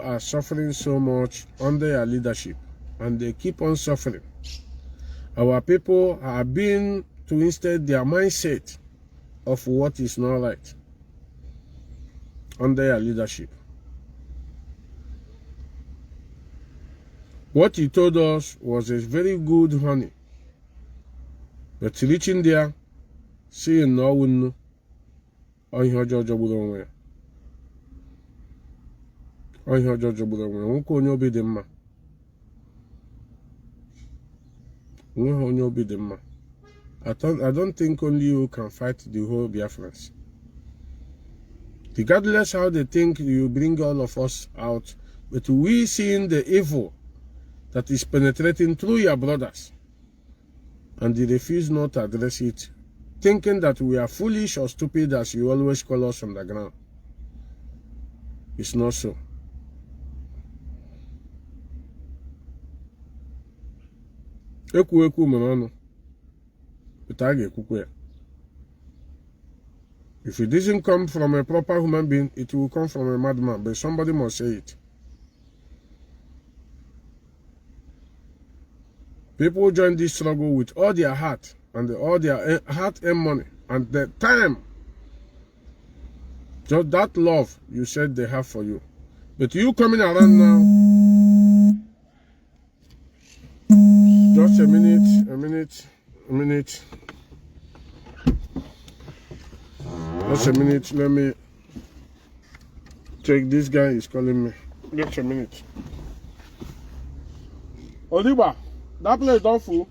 are suffering so much under your leadership, and they keep on suffering. Our people are being to instead their mindset of what is not right under your leadership. What he told us was a very good honey, but reaching there, seeing no one on your judge onwe. On your judge onwe. Won't you be the man? Won't you be the man? I don't think only you can fight the whole Biafrans. Regardless how they think you bring all of us out, but we seeing the evil that is penetrating through your brothers, and they refuse not to address it, thinking that we are foolish or stupid as you always call us on the ground. It's not so. Eku manano. If it doesn't come from a proper human being, it will come from a madman, but somebody must say it. People join this struggle with all their heart and all their heart and money and the time. Just that love you said they have for you. But you coming around now. Just a minute. Just a minute, let me check. This guy is calling me. Just a minute. Odiba, that place don't full.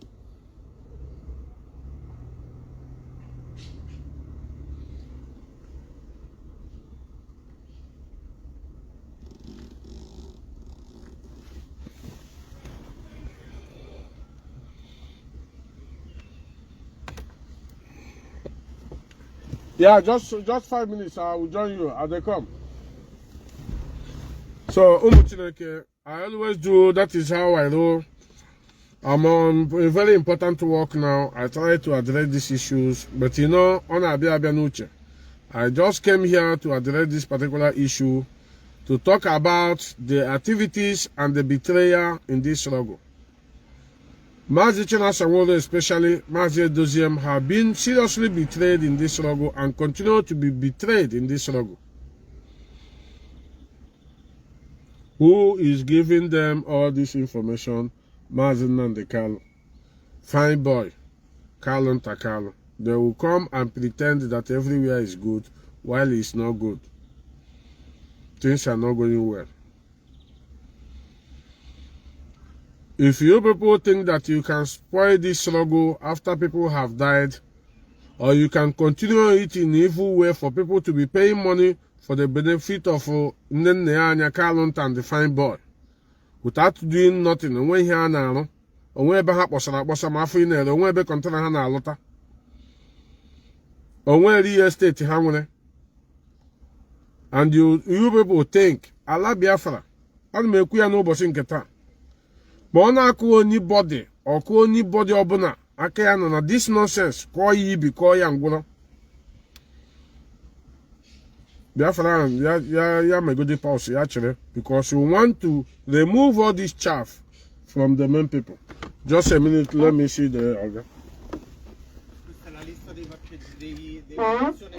Yeah, just 5 minutes. I will join you as they come. So, I always do. That is how I roll. I'm on a very important work now. I try to address these issues, but you know, I just came here to address this particular issue, to talk about the activities and the betrayal in this struggle. Mazi Chinasawolo, especially Mazi Doziem, have been seriously betrayed in this struggle and continue to be betrayed in this struggle. Who is giving them all this information? Mazi Nnamdi, fine boy, Kanu Takalo. They will come and pretend that everywhere is good while it's not good. Things are not going well. If you people think that you can spoil this struggle after people have died, or you can continue it in an evil way for people to be paying money for the benefit of Nnamdi Kanu and the fine boy, without doing nothing, and when here now, and when back was my free nail, and when back on Hana Lota, or when real estate Hamone, and you people think, Allah Biafra, and make we are no bossing Keta. Bona ko anybody or ko anybody obuna akaya na this nonsense call yi be call ya ngworo. Biafra ya my good pause actually, because you want to remove all this chaff from the main people. Just a minute, let me see the order. Questa è la lista dei parcheggi delle persone.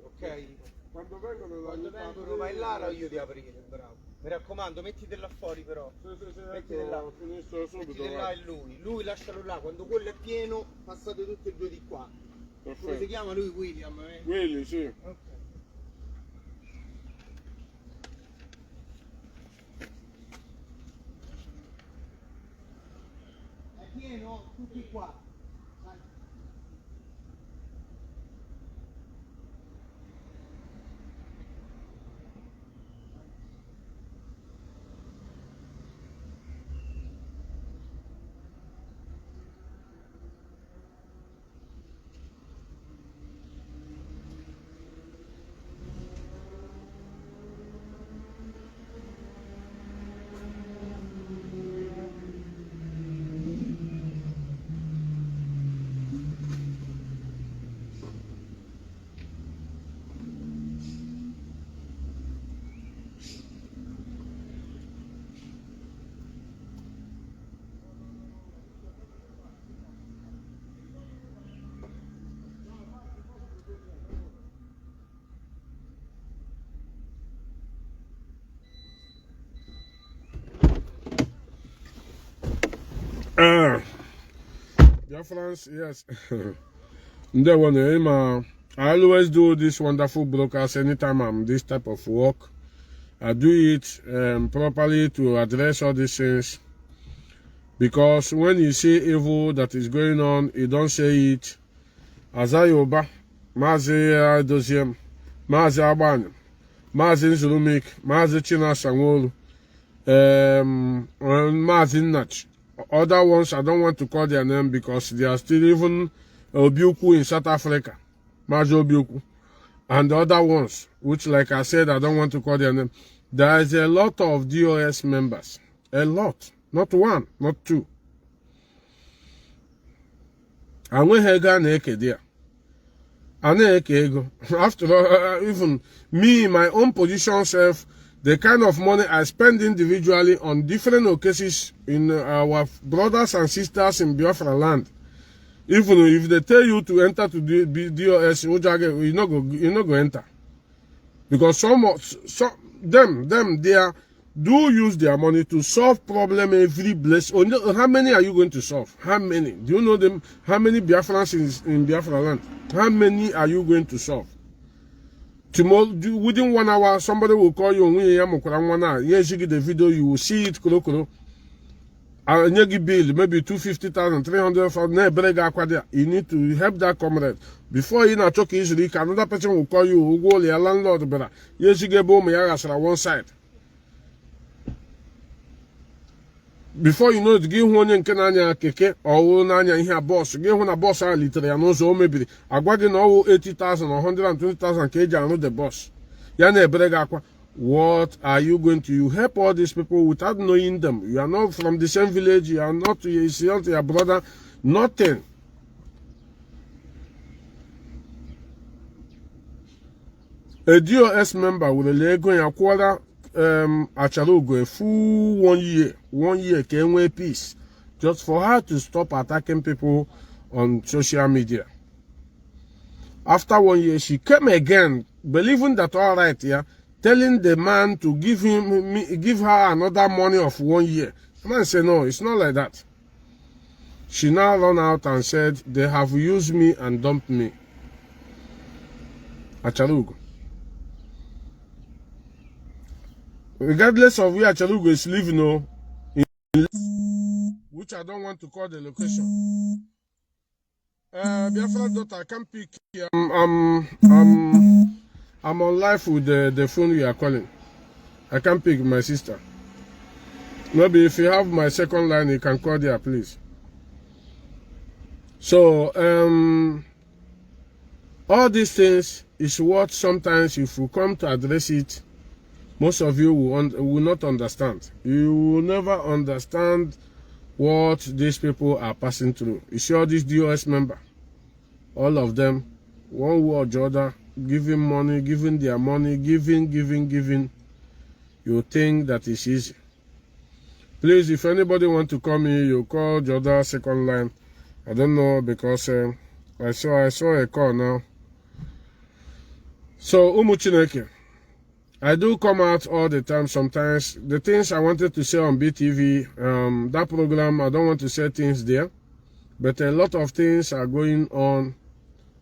Ok. Quando vengono vai là io ti aprire, bravo. Mi raccomando, mettitela fuori però. Mettitela là e lui lascialo là, quando quello è pieno passate tutti e due di qua. Come si chiama lui? William? Willy, sì. Ok. È pieno? Tutti qua. Biafrans, yes. They want to I always do this wonderful broadcast anytime I'm this type of work. I do it properly to address all these things. Because when you see evil that is going on, you don't say it. Azayoba, Mazi Doziem, Mazi Abanyam, Mazi Nzulumik, Mazi China Sangolu, Mazi Nach. Other ones, I don't want to call their name because they are still even Obiuku in South Africa. Mazi Obiuku. And the other ones, which like I said, I don't want to call their name. There is a lot of DOS members. A lot. Not one, not two. And when Hega Neke there. After all, even me, my own position self, the kind of money I spend individually on different occasions in our brothers and sisters in Biafra land. Even if they tell you to enter to the DOS, you not go enter. Because them they are do use their money to solve problem every place. How many are you going to solve? How many? Do you know them? How many Biafrans in Biafra land? How many are you going to solve? Tomorrow, within 1 hour, somebody will call you. Yes, you get the video, you will see it. And you give bill, maybe 250,000, 300,000. You need to help that comrade. Before you not talk easily, another person will call you, who go your landlord, brother. Yes, you get home, one side. Before you know it, give one in Kenanya Keke or Nanya here boss. Give one a boss a little and also maybe a wagon all 80,000 or 120,000 kg and not the boss. Yane Bregaqua. What are you going to you help all these people without knowing them? You are not from the same village, you are not your brother, nothing. A DOS member with a leg going a quarter Acharugo a full 1 year came with peace just for her to stop attacking people on social media. After 1 year, she came again, believing that all right, yeah, telling the man to give her another money of 1 year. The man said, no, it's not like that. She now ran out and said, they have used me and dumped me. Acharugo. Regardless of where Acharugo is living, which I don't want to call the location. Biafra daughter, I can't pick here. I'm on live with the phone we are calling. I can't pick my sister. Maybe if you have my second line, you can call there, please. So, all these things is what sometimes if you come to address it, most of you will not understand. You will never understand what these people are passing through. You see all these DOS members, all of them, one way or the other, giving money, giving their money, giving. You think that is easy. Please, if anybody want to call me, you call the other second line. I don't know because I saw a call now. So, Umuchineke. I do come out all the time sometimes. The things I wanted to say on BTV, that program, I don't want to say things there. But a lot of things are going on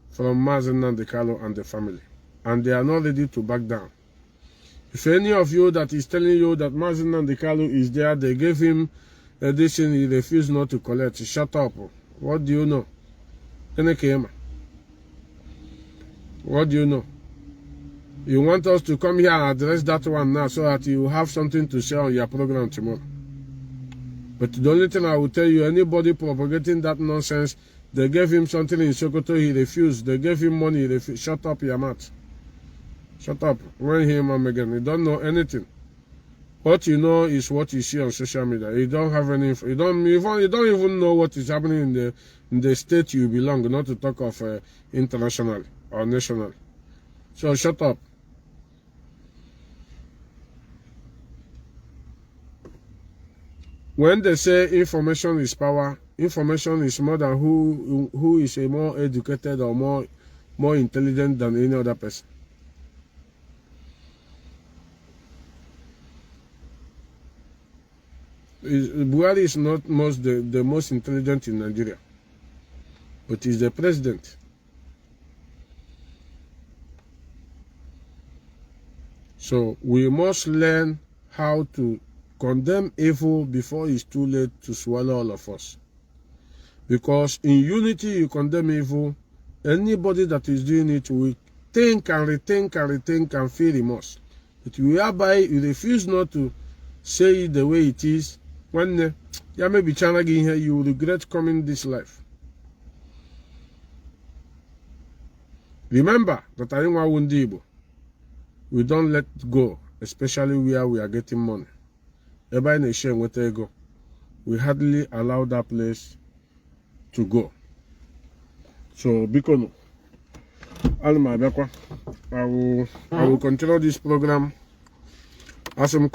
from Nnamdi and the family. And they are not ready to back down. If any of you that is telling you that Nnamdi is there, they gave him this thing, he refused not to collect. Shut up. What do you know? What do you know? You want us to come here and address that one now so that you have something to say on your program tomorrow. But the only thing I will tell you, anybody propagating that nonsense, they gave him something in Sokoto, he refused. They gave him money, he refused. Shut up your mouth. Shut up. When him and again, you don't know anything. What you know is what you see on social media. You don't have any. You don't even know what is happening in the state you belong. Not to talk of international or national. So shut up. When they say information is power, information is more than who is a more educated or more intelligent than any other person. Buhari is not the most intelligent in Nigeria, but he's the president. So we must learn how to condemn evil before it's too late to swallow all of us. Because in unity you condemn evil, anybody that is doing it will think and rethink and rethink and feel remorse. But whereby you refuse not to say it the way it is, when you may be trying here, you will regret coming this life. Remember that I want Igbo. We don't let go, especially where we are getting money. Everybody in share with ego. We hardly allow that place to go. So because I will continue this program. As I'm